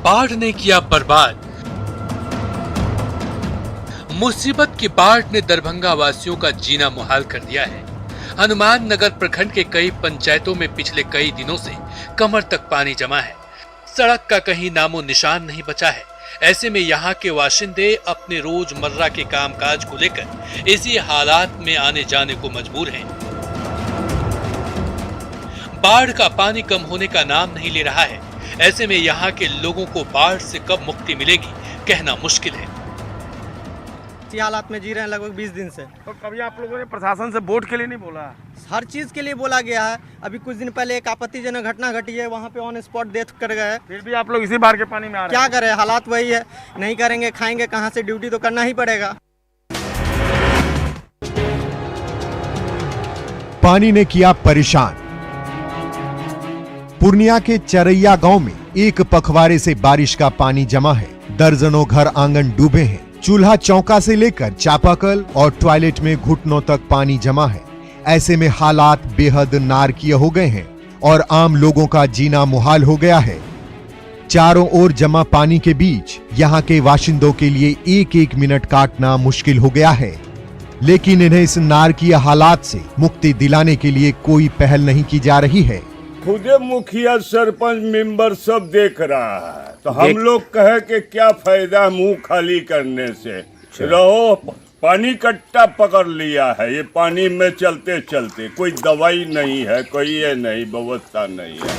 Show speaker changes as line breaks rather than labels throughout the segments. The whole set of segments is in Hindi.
बाढ़ ने किया बर्बाद। मुसीबत की बाढ़ ने दरभंगा वासियों का जीना मुहाल कर दिया है। हनुमान नगर प्रखंड के कई पंचायतों में पिछले कई दिनों से कमर तक पानी जमा है। सड़क का कहीं नामो निशान नहीं बचा है। ऐसे में यहाँ के बाशिंदे अपने रोजमर्रा के कामकाज को लेकर इसी हालात में आने जाने को मजबूर हैं। बाढ़ का पानी कम होने का नाम नहीं ले रहा है। ऐसे में यहाँ के लोगों को बाढ़ से कब मुक्ति मिलेगी कहना मुश्किल है।
इसी हालात में जी रहे हैं लगभग 20 दिन से।
तो कभी आप लोगों ने प्रशासन से वोट के लिए नहीं बोला?
हर चीज के लिए बोला गया है। अभी कुछ दिन पहले एक आपत्तिजनक घटना घटी है, वहाँ पे ऑन स्पॉट डेथ कर गए।
फिर भी आप लोग इसी बाढ़ के पानी में आ रहे
क्या
हैं।
करें, हालात वही है। नहीं करेंगे खाएंगे कहाँ से, ड्यूटी तो करना ही पड़ेगा।
पानी ने किया परेशान। पूर्णिया के चरैया गांव में एक पखवाड़े से बारिश का पानी जमा है। दर्जनों घर आंगन डूबे हैं। चूल्हा चौका से लेकर चापाकल और टॉयलेट में घुटनों तक पानी जमा है। ऐसे में हालात बेहद नारकीय हो गए हैं और आम लोगों का जीना मुहाल हो गया है। चारों ओर जमा पानी के बीच यहाँ के बाशिंदों के लिए एक एक मिनट काटना मुश्किल हो गया है। लेकिन इन्हें इस नारकीय हालात से मुक्ति दिलाने के लिए कोई पहल नहीं की जा रही है।
खुदे मुखिया सरपंच मेंबर सब देख रहा है, तो हम लोग कहे कि क्या फायदा मुंह खाली करने से। रहो, पानी कट्टा पकड़ लिया है। ये पानी में चलते चलते कोई दवाई नहीं है, कोई ये नहीं व्यवस्था नहीं है।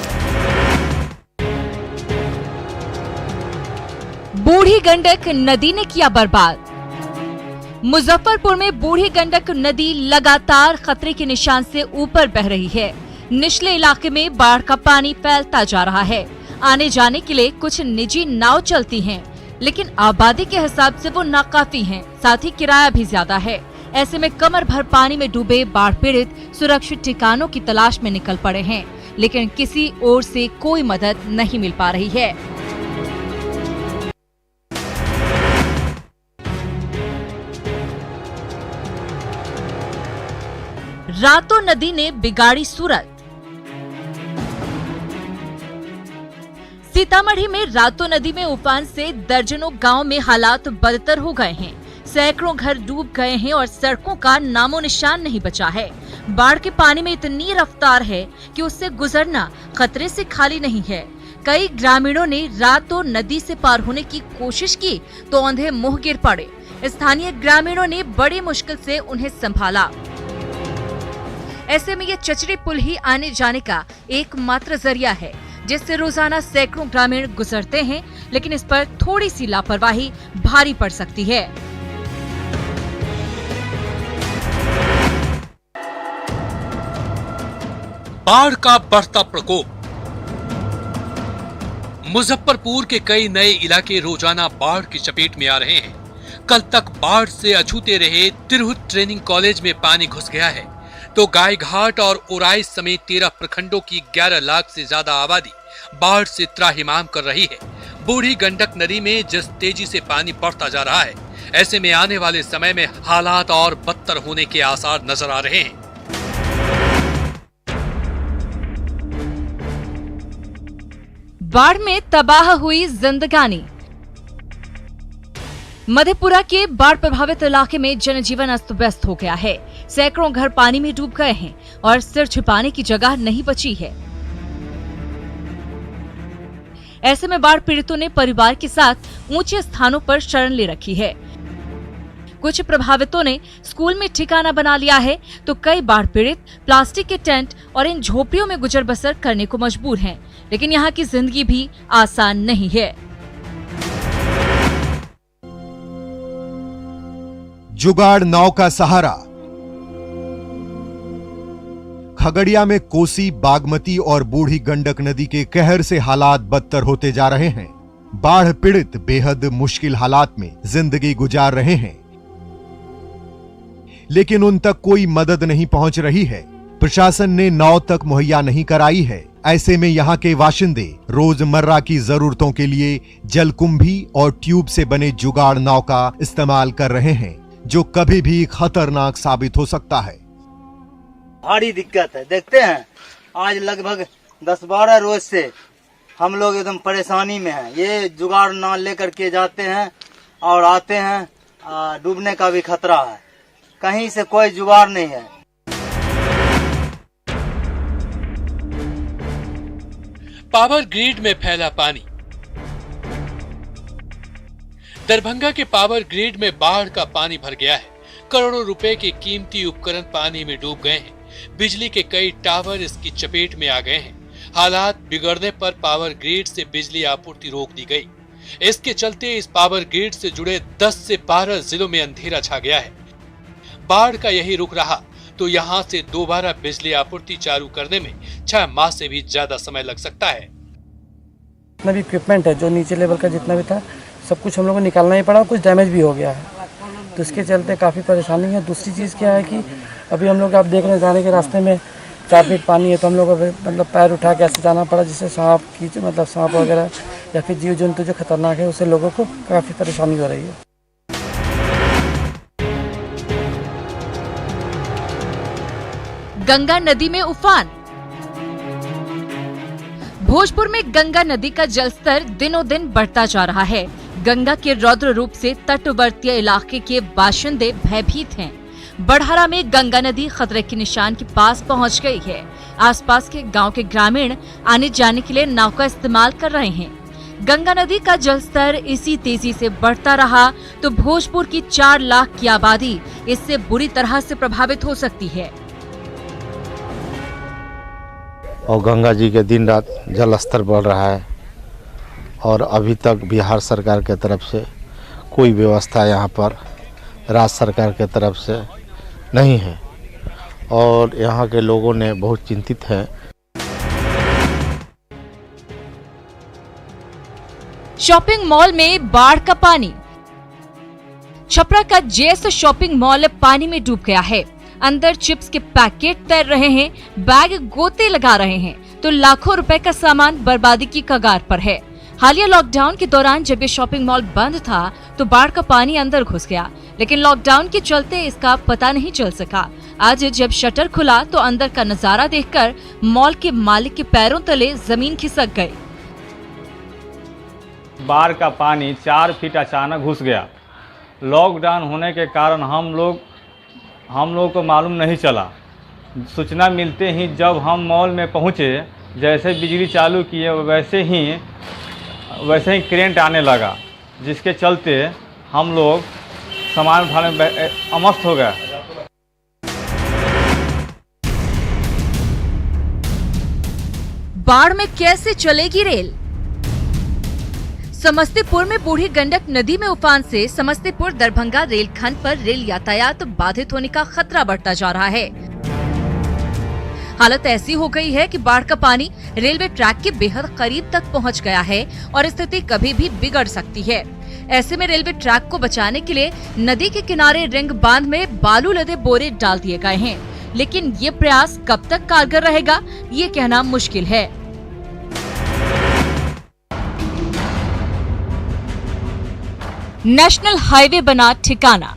बूढ़ी गंडक नदी ने किया बर्बाद। मुजफ्फरपुर में बूढ़ी गंडक नदी लगातार खतरे के निशान से ऊपर बह रही है। निचले इलाके में बाढ़ का पानी फैलता जा रहा है। आने जाने के लिए कुछ निजी नाव चलती हैं, लेकिन आबादी के हिसाब से वो नाकाफी हैं। साथ ही किराया भी ज्यादा है। ऐसे में कमर भर पानी में डूबे बाढ़ पीड़ित सुरक्षित ठिकानों की तलाश में निकल पड़े हैं, लेकिन किसी ओर से कोई मदद नहीं मिल पा रही है। रातो नदी ने बिगाड़ी सूरत। सीतामढ़ी में रातो नदी में उफान से दर्जनों गांव में हालात बदतर हो गए हैं। सैकड़ों घर डूब गए हैं और सड़कों का नामो निशान नहीं बचा है। बाढ़ के पानी में इतनी रफ्तार है कि उससे गुजरना खतरे से खाली नहीं है। कई ग्रामीणों ने रातो नदी से पार होने की कोशिश की तो अंधे मुंह गिर पड़े। स्थानीय ग्रामीणों ने बड़ी मुश्किल से उन्हें संभाला। ऐसे में ये चचरी पुल ही आने जाने का एकमात्र जरिया है, जिससे रोजाना सैकड़ों ग्रामीण गुजरते हैं, लेकिन इस पर थोड़ी सी लापरवाही भारी पड़ सकती है।
बाढ़ का बढ़ता प्रकोप। मुजफ्फरपुर के कई नए इलाके रोजाना बाढ़ की चपेट में आ रहे हैं। कल तक बाढ़ से अछूते रहे तिरहुत ट्रेनिंग कॉलेज में पानी घुस गया है, तो गायघाट और उराई समेत 13 प्रखंडों की 11 लाख से ज्यादा आबादी बाढ़ से त्राहिमाम कर रही है। बूढ़ी गंडक नदी में जिस तेजी से पानी बढ़ता जा रहा है, ऐसे में आने वाले समय में हालात और बदतर होने के आसार नजर आ रहे हैं।
बाढ़ में तबाह हुई जिंदगानी। मधेपुरा के बाढ़ प्रभावित इलाके में जनजीवन अस्त व्यस्त हो गया है। सैकड़ों घर पानी में डूब गए हैं और सिर छिपाने की जगह नहीं बची है। ऐसे में बाढ़ पीड़ितों ने परिवार के साथ ऊंचे स्थानों पर शरण ले रखी है। कुछ प्रभावितों ने स्कूल में ठिकाना बना लिया है, तो कई बाढ़ पीड़ित प्लास्टिक के टेंट और इन झोपड़ियों में गुजर बसर करने को मजबूर हैं। लेकिन यहाँ की जिंदगी भी आसान नहीं है।
जुगाड़ नाव का सहारा। खगड़िया में कोसी, बागमती और बूढ़ी गंडक नदी के कहर से हालात बदतर होते जा रहे हैं। बाढ़ पीड़ित बेहद मुश्किल हालात में जिंदगी गुजार रहे हैं, लेकिन उन तक कोई मदद नहीं पहुंच रही है। प्रशासन ने नाव तक मुहैया नहीं कराई है। ऐसे में यहाँ के बाशिंदे रोजमर्रा की जरूरतों के लिए जलकुंभी और ट्यूब से बने जुगाड़ नाव का इस्तेमाल कर रहे हैं, जो कभी भी खतरनाक साबित हो सकता है।
भारी दिक्कत है। देखते हैं आज लगभग 10-12 रोज से
हम लोग एकदम परेशानी में हैं। ये जुगाड़ ना लेकर के जाते हैं और आते हैं, डूबने का भी खतरा है। कहीं से कोई जुगाड़ नहीं है।
पावर ग्रिड में फैला पानी। दरभंगा के पावर ग्रिड में बाढ़ का पानी भर गया है। करोड़ों रुपए के कीमती उपकरण पानी में डूब गए हैं। बिजली के कई टावर इसकी चपेट में आ गए हैं। हालात बिगड़ने पर पावर ग्रिड से बिजली आपूर्ति रोक दी गई। इसके चलते इस पावर ग्रिड से जुड़े 10 से 12 जिलों में अंधेरा छा गया है। बाढ़ का यही रुख रहा तो यहां से दोबारा बिजली आपूर्ति चालू करने में 6 माह से भी ज्यादा समय लग सकता है।
जितना भी इक्विपमेंट है, जो नीचे लेवल का जितना भी था, सब कुछ हम लोगों को निकालना ही पड़ा। कुछ डैमेज भी हो गया है, तो इसके चलते काफ़ी परेशानी है। दूसरी चीज़ क्या है कि अभी हम लोग, आप देख रहे हैं, जाने के रास्ते में 4 फीट पानी है, तो हम लोग मतलब पैर उठा के ऐसे जाना पड़ा, जिससे सांप वगैरह या फिर जीव जंतु जो खतरनाक है, उससे लोगों को काफ़ी परेशानी हो रही है।
गंगा नदी में उफान। भोजपुर में गंगा नदी का जलस्तर दिनों दिन बढ़ता जा रहा है। गंगा के रौद्र रूप से तटवर्ती इलाके के बाशिंदे भयभीत हैं। बड़हरा में गंगा नदी खतरे के निशान के पास पहुंच गई है। आसपास के गांव के ग्रामीण आने जाने के लिए नाव का इस्तेमाल कर रहे हैं। गंगा नदी का जलस्तर इसी तेजी से बढ़ता रहा तो भोजपुर की 4 लाख की आबादी इससे बुरी तरह से प्रभावित हो सकती है।
और गंगा जी के दिन रात जल स्तर बढ़ रहा है और अभी तक बिहार सरकार के तरफ से कोई व्यवस्था यहाँ पर राज्य सरकार के तरफ से नहीं है और यहाँ के लोगों ने बहुत चिंतित हैं।
शॉपिंग मॉल में बाढ़ का पानी। छपरा का जेएस शॉपिंग मॉल पानी में डूब गया है। अंदर चिप्स के पैकेट तैर रहे हैं, बैग गोते लगा रहे हैं, तो लाखों रुपए का सामान बर्बादी की कगार पर है। हालिया लॉकडाउन के दौरान जब ये शॉपिंग मॉल बंद था तो बाढ़ का पानी अंदर घुस गया, लेकिन लॉकडाउन के चलते इसका पता नहीं चल सका। आज जब शटर खुला तो अंदर का नजारा देखकर मॉल के मालिक के पैरों तले जमीन खिसक गई।
बाढ़ का पानी 4 फीट अचानक घुस गया। लॉकडाउन होने के कारण हम लोग को मालूम नहीं चला। सूचना मिलते ही जब हम मॉल में पहुँचे, जैसे बिजली चालू किए वैसे ही करंट आने लगा, जिसके चलते हम लोग सामान उठाने में अमस्त हो गए।
बाढ़ में कैसे चलेगी रेल? समस्तीपुर में बूढ़ी गंडक नदी में उफान से समस्तीपुर दरभंगा रेलखंड पर रेल यातायात बाधित होने का खतरा बढ़ता जा रहा है। हालत ऐसी हो गई है कि बाढ़ का पानी रेलवे ट्रैक के बेहद करीब तक पहुंच गया है और स्थिति कभी भी बिगड़ सकती है। ऐसे में रेलवे ट्रैक को बचाने के लिए नदी के किनारे रिंग बांध में बालू लदे बोरे डाल दिए गए हैं, लेकिन ये प्रयास कब तक कारगर रहेगा, ये कहना मुश्किल है। नेशनल हाईवे बना ठिकाना।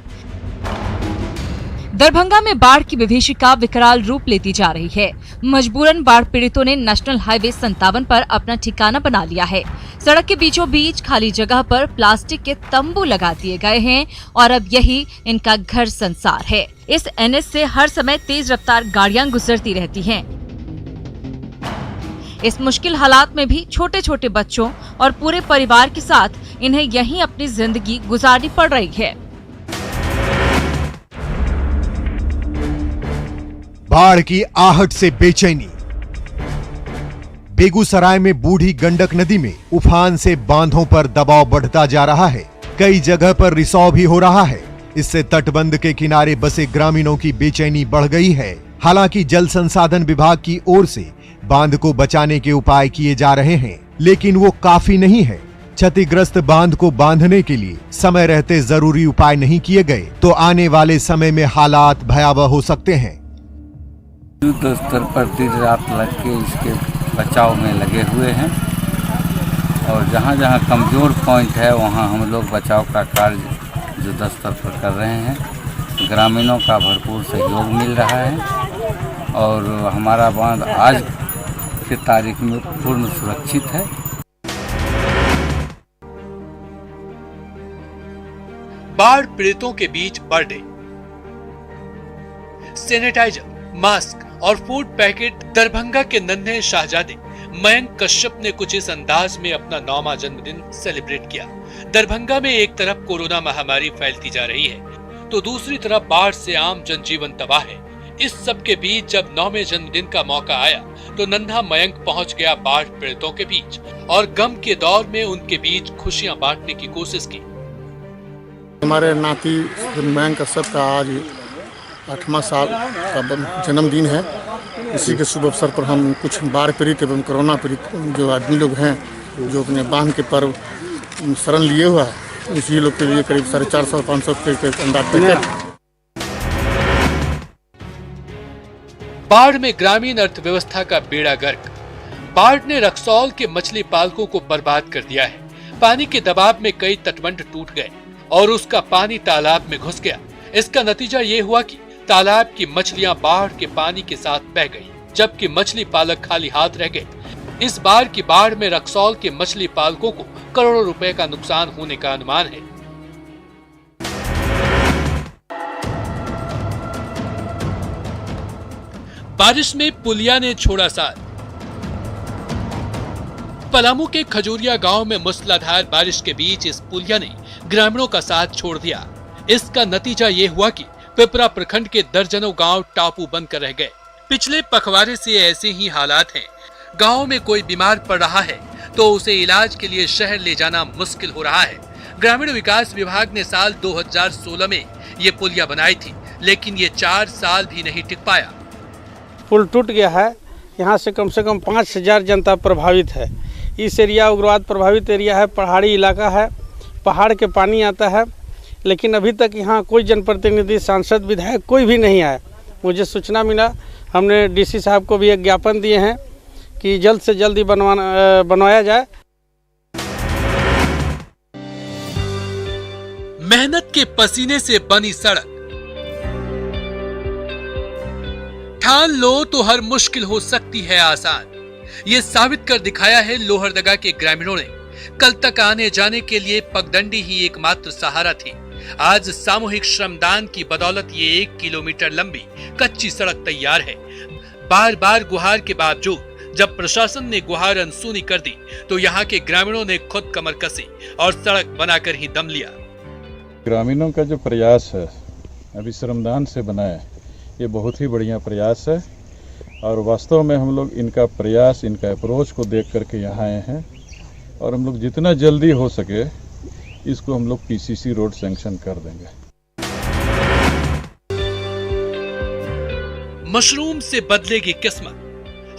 दरभंगा में बाढ़ की विभीषिका विकराल रूप लेती जा रही है। मजबूरन बाढ़ पीड़ितों ने नेशनल हाईवे 57 पर अपना ठिकाना बना लिया है। सड़क के बीचों बीच खाली जगह पर प्लास्टिक के तंबू लगा दिए गए हैं और अब यही इनका घर संसार है। इस एनएच से हर समय तेज रफ्तार गाड़ियां गुजरती रहती हैं। इस मुश्किल हालात में भी छोटे छोटे बच्चों और पूरे परिवार के साथ इन्हें यहीं अपनी जिंदगी गुजारनी पड़ रही है।
बाढ़ की आहट से बेचैनी। बेगूसराय में बूढ़ी गंडक नदी में उफान से बांधों पर दबाव बढ़ता जा रहा है। कई जगह पर रिसाव भी हो रहा है। इससे तटबंध के किनारे बसे ग्रामीणों की बेचैनी बढ़ गई है। हालांकि जल संसाधन विभाग की ओर से बांध को बचाने के उपाय किए जा रहे हैं, लेकिन वो काफी नहीं है। क्षतिग्रस्त बांध को बांधने के लिए समय रहते जरूरी उपाय नहीं किए गए तो आने वाले समय में हालात भयावह हो सकते हैं।
युद्ध स्तर पर दिन रात लग के इसके बचाव में लगे हुए हैं और जहाँ जहाँ कमजोर पॉइंट है वहाँ हम लोग बचाव का कार्य युद्ध स्तर पर कर रहे हैं। ग्रामीणों का भरपूर सहयोग मिल रहा है और हमारा बांध आज की तारीख में पूर्ण सुरक्षित है।
बाढ़ पीड़ितों के बीच बर्थडे, सैनिटाइजर, मास्क और फूड पैकेट। दरभंगा के नन्हे शाहजादे मयंक कश्यप ने कुछ इस अंदाज में अपना 9वां जन्मदिन सेलिब्रेट किया। दरभंगा में एक तरफ कोरोना महामारी फैलती जा रही है तो दूसरी तरफ बाढ़ से आम जनजीवन तबाह है। इस सब के बीच जब 9वें जन्मदिन का मौका आया तो नन्हा मयंक पहुंच गया बाढ़ पीड़ितों के बीच और गम के दौर में उनके बीच खुशियां बांटने की कोशिश की।
हमारे नाती मयंक कश्यप का आज 8वां साल का जन्मदिन है। इसी के शुभ अवसर पर हम कुछ बाढ़ पीड़ित एवं कोरोना पीड़ित जो आदमी लोग हैं जो अपने बांध के पर्व शरण लिए हुआ है, इसी लोग के लिए करीब 450-500 के अंदाज पैकेट।
बाढ़ में ग्रामीण अर्थव्यवस्था का बेड़ा गर्क। बाढ़ ने रक्सौल के मछली पालकों को बर्बाद कर दिया है। पानी के दबाव में कई तटबंध टूट गए और उसका पानी तालाब में घुस गया। इसका नतीजा ये हुआ कि तालाब की मछलियां बाढ़ के पानी के साथ बह गई, जबकि मछली पालक खाली हाथ रह गए। इस बार की बाढ़ में रक्सौल के मछली पालकों को करोड़ों रुपए का नुकसान होने का अनुमान है। बारिश में पुलिया ने छोड़ा साथ। पलामू के खजूरिया गांव में मूसलाधार बारिश के बीच इस पुलिया ने ग्रामीणों का साथ छोड़ दिया। इसका नतीजा ये हुआ कि पिपरा प्रखंड के दर्जनों गांव टापू बनकर रह गए। पिछले पखवाड़े से ऐसे ही हालात हैं। गांव में कोई बीमार पड़ रहा है तो उसे इलाज के लिए शहर ले जाना मुश्किल हो रहा है। ग्रामीण विकास विभाग ने साल 2016 में ये पुलिया बनाई थी, लेकिन ये 4 साल भी नहीं टिक पाया।
पुल टूट गया है। यहाँ से कम 5000 जनता प्रभावित है। इस एरिया उग्रवाद प्रभावित एरिया है, पहाड़ी इलाका है, पहाड़ के पानी आता है, लेकिन अभी तक यहाँ कोई जनप्रतिनिधि, सांसद, विधायक कोई भी नहीं आया। मुझे सूचना मिला, हमने डीसी साहब को भी एक ज्ञापन दिए हैं कि जल्द से जल्द ही बनवाया जाए।
मेहनत के पसीने से बनी सड़क, ठान लो तो हर मुश्किल हो सकती है आसान। ये साबित कर दिखाया है लोहरदगा के ग्रामीणों ने। कल तक आने जाने के लिए पगडंडी ही एकमात्र सहारा थी। आज सामूहिक श्रमदान की बदौलत ये 1 किलोमीटर लंबी कच्ची सड़क तैयार है। बार बार गुहार के बावजूद जब प्रशासन ने गुहार अनसुनी कर दी तो यहाँ के ग्रामीणों ने खुद कमर कसी और सड़क बनाकर ही दम लिया।
ग्रामीणों का जो प्रयास है अभी श्रमदान से बना है, ये बहुत ही बढ़िया प्रयास है और वास्तव में हम लोग इनका प्रयास, इनका अप्रोच को देख करके यहाँ आए हैं और हम लोग जितना जल्दी हो सके इसको हम लोग पीसीसी रोड सैंक्शन कर देंगे।
मशरूम से बदलेगी किस्मत।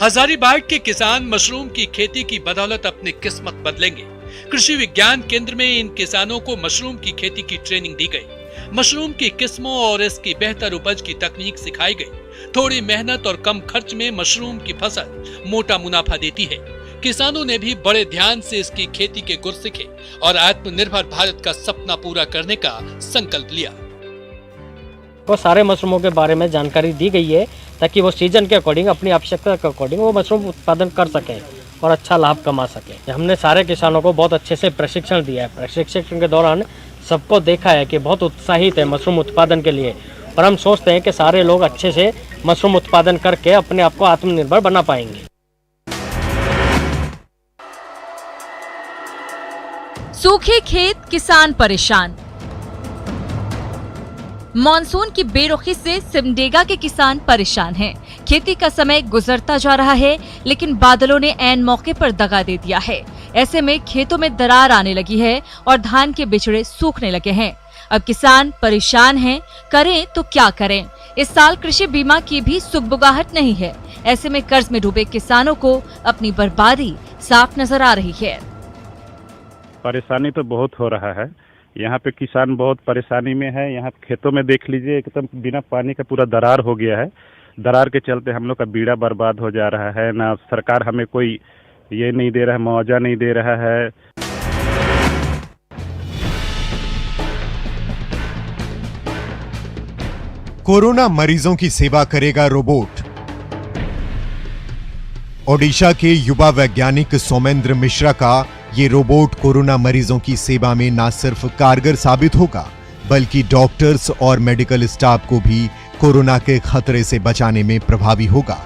हजारीबाग के किसान मशरूम की खेती की बदौलत अपनी किस्मत बदलेंगे। कृषि विज्ञान केंद्र में इन किसानों को मशरूम की खेती की ट्रेनिंग दी गई। मशरूम की किस्मों और इसकी बेहतर उपज की तकनीक सिखाई गई। थोड़ी मेहनत और कम खर्च में मशरूम की फसल मोटा मुनाफा देती है। किसानों ने भी बड़े ध्यान से इसकी खेती के गुर सीखे और आत्मनिर्भर भारत का सपना पूरा करने का संकल्प लिया।
वो सारे मशरूमों के बारे में जानकारी दी गई है ताकि वो सीजन के अकॉर्डिंग, अपनी आवश्यकता के अकॉर्डिंग वो मशरूम उत्पादन कर सकें और अच्छा लाभ कमा सकें। हमने सारे किसानों को बहुत अच्छे से प्रशिक्षण दिया है। प्रशिक्षण के दौरान सबको देखा है कि बहुत उत्साहित है मशरूम उत्पादन के लिए और हम सोचते हैं कि सारे लोग अच्छे से मशरूम उत्पादन करके अपने आप को आत्मनिर्भर बना पाएंगे।
सूखे खेत, किसान परेशान। मॉनसून की बेरुखी से सिमडेगा के किसान परेशान हैं। खेती का समय गुजरता जा रहा है, लेकिन बादलों ने ऐन मौके पर दगा दे दिया है। ऐसे में खेतों में दरार आने लगी है और धान के बिचड़े सूखने लगे हैं। अब किसान परेशान हैं, करें तो क्या करें। इस साल कृषि बीमा की भी सुगबुगाहट नहीं है। ऐसे में कर्ज में डूबे किसानों को अपनी बर्बादी साफ नजर आ रही है।
परेशानी तो बहुत हो रहा है। यहाँ पे किसान बहुत परेशानी में है। यहाँ खेतों में देख लीजिए, एकदम बिना पानी का पूरा दरार हो गया है। दरार के चलते हम लोग का बीड़ा बर्बाद हो जा रहा है। ना सरकार हमें कोई ये नहीं दे रहा है, मुआवजा नहीं दे रहा है।
कोरोना मरीजों की सेवा करेगा रोबोट। ओडिशा के युवा वैज्ञानिक सोमेंद्र मिश्रा का ये रोबोट कोरोना मरीजों की सेवा में न सिर्फ कारगर साबित होगा, बल्कि डॉक्टर्स और मेडिकल स्टाफ को भी कोरोना के खतरे से बचाने में प्रभावी होगा।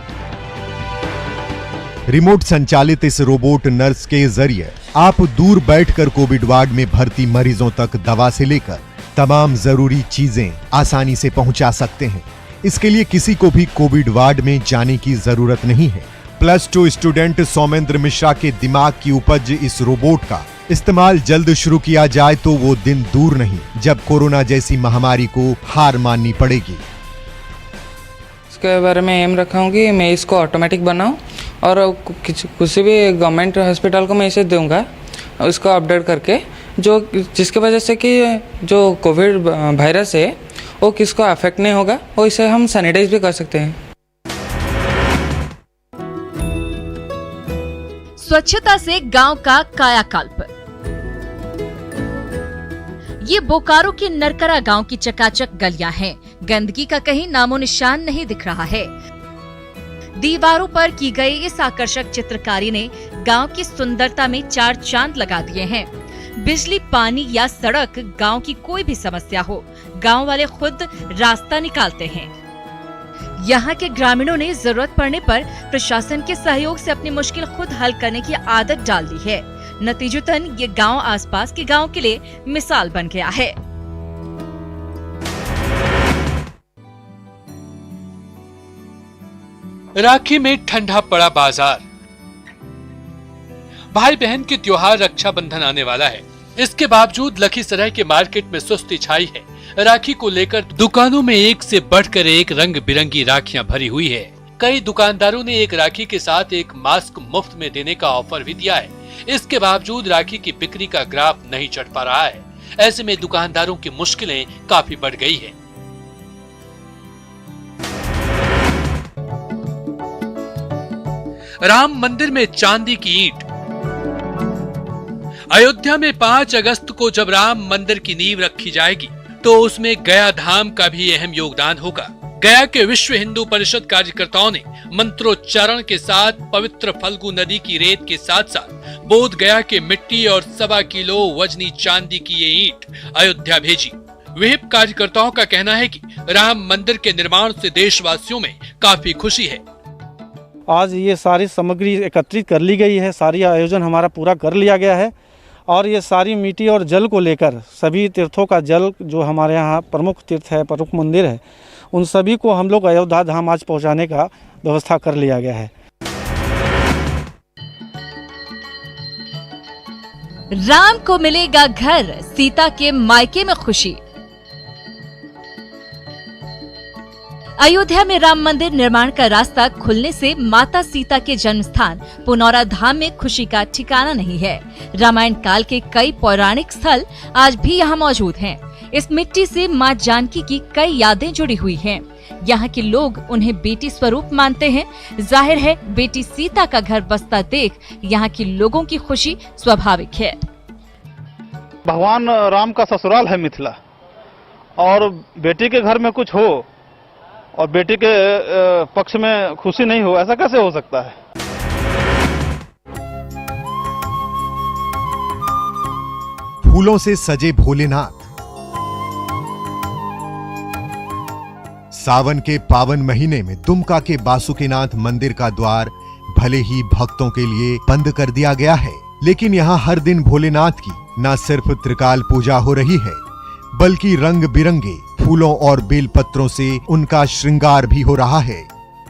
रिमोट संचालित इस रोबोट नर्स के जरिए आप दूर बैठकर कोविड वार्ड में भर्ती मरीजों तक दवा से लेकर तमाम जरूरी चीजें आसानी से पहुंचा सकते हैं। इसके लिए किसी को भी कोविड वार्ड में जाने की जरूरत नहीं है। +2 स्टूडेंट सौमेंद्र मिश्रा के दिमाग की उपज इस रोबोट का इस्तेमाल जल्द शुरू किया जाए तो वो दिन दूर नहीं जब कोरोना जैसी महामारी को हार माननी पड़ेगी।
इसके बारे में एम रखा हूँ कि मैं इसको ऑटोमेटिक बनाऊं और किसी भी गवर्नमेंट हॉस्पिटल को मैं इसे दूंगा इसको अपडेट करके, जो जिसकी वजह से कि जो कोविड वायरस है वो किसको अफेक्ट नहीं होगा और इसे हम सैनिटाइज भी कर सकते हैं।
स्वच्छता से गांव का कायाकल्प। ये बोकारो के नरकरा गांव की चकाचक गलियां हैं। गंदगी का कहीं नामो निशान नहीं दिख रहा है। दीवारों पर की गई इस आकर्षक चित्रकारी ने गांव की सुंदरता में 4 चांद लगा दिए हैं। बिजली, पानी या सड़क, गांव की कोई भी समस्या हो, गांव वाले खुद रास्ता निकालते हैं। यहाँ के ग्रामीणों ने जरूरत पड़ने पर प्रशासन के सहयोग से अपनी मुश्किल खुद हल करने की आदत डाल दी है। नतीजतन ये गांव आसपास के गांव के लिए मिसाल बन गया है।
राखी में ठंडा पड़ा बाजार। भाई बहन के त्योहार रक्षाबंधन आने वाला है। इसके बावजूद लखीसराय के मार्केट में सुस्ती छाई है। राखी को लेकर दुकानों में एक से बढ़कर एक रंग बिरंगी राखियां भरी हुई है। कई दुकानदारों ने एक राखी के साथ एक मास्क मुफ्त में देने का ऑफर भी दिया है। इसके बावजूद राखी की बिक्री का ग्राफ नहीं चढ़ पा रहा है। ऐसे में दुकानदारों की मुश्किलें काफी बढ़ गई है। राम मंदिर में चांदी की ईंट। अयोध्या में 5 अगस्त को जब राम मंदिर की नींव रखी जाएगी तो उसमें गया धाम का भी अहम योगदान होगा। गया के विश्व हिंदू परिषद कार्यकर्ताओं ने मंत्रोच्चारण के साथ पवित्र फल्गु नदी की रेत के साथ साथ बोध गया के मिट्टी और 1.25 किलो वजनी चांदी की ये ईंट अयोध्या भेजी। विहिप कार्यकर्ताओं का कहना है कि राम मंदिर के निर्माण से देशवासियों में काफी खुशी है।
आज ये सारी सामग्री एकत्रित कर ली गई है, सारी आयोजन हमारा पूरा कर लिया गया है और ये सारी मिट्टी और जल को लेकर सभी तीर्थों का जल जो हमारे यहाँ प्रमुख तीर्थ है, प्रमुख मंदिर है, उन सभी को हम लोग अयोध्या धाम आज पहुँचाने का व्यवस्था कर लिया गया है।
राम को मिलेगा घर, सीता के मायके में खुशी। अयोध्या में राम मंदिर निर्माण का रास्ता खुलने से माता सीता के जन्म स्थान पुनौरा धाम में खुशी का ठिकाना नहीं है। रामायण काल के कई पौराणिक स्थल आज भी यहाँ मौजूद हैं। इस मिट्टी से माँ जानकी की कई यादें जुड़ी हुई हैं। यहाँ के लोग उन्हें बेटी स्वरूप मानते हैं। जाहिर है बेटी सीता का घर बसता देख यहाँ के लोगों की खुशी स्वाभाविक है।
भगवान राम का ससुराल है मिथिला और बेटी के घर में कुछ हो और बेटी के पक्ष में खुशी नहीं हो, ऐसा कैसे हो सकता है?
फूलों से सजे भोलेनाथ। सावन के पावन महीने में दुमका के बासुकीनाथ मंदिर का द्वार भले ही भक्तों के लिए बंद कर दिया गया है, लेकिन यहाँ हर दिन भोलेनाथ की न सिर्फ त्रिकाल पूजा हो रही है बल्कि रंग बिरंगे फूलों और बेलपत्रों से उनका श्रृंगार भी हो रहा है।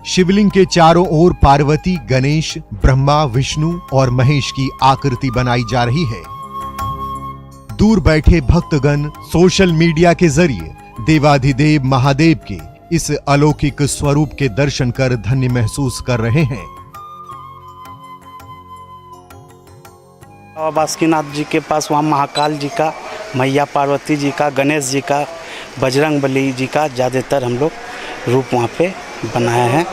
शिवलिंग के चारों ओर पार्वती, गणेश, ब्रह्मा, विष्णु और महेश की आकृति बनाई जा रही है। दूर बैठे भक्तगण सोशल मीडिया के जरिए देवाधिदेव महादेव के इस अलौकिक स्वरूप के दर्शन कर धन्य महसूस कर रहे हैं।
बासुकीनाथ जी के पास वहाँ महाकाल जी का, मैया पार्वती जी का, गणेश जी का, बजरंगबली जी का ज़्यादातर हम लोग रूप वहाँ पे बनाए हैं।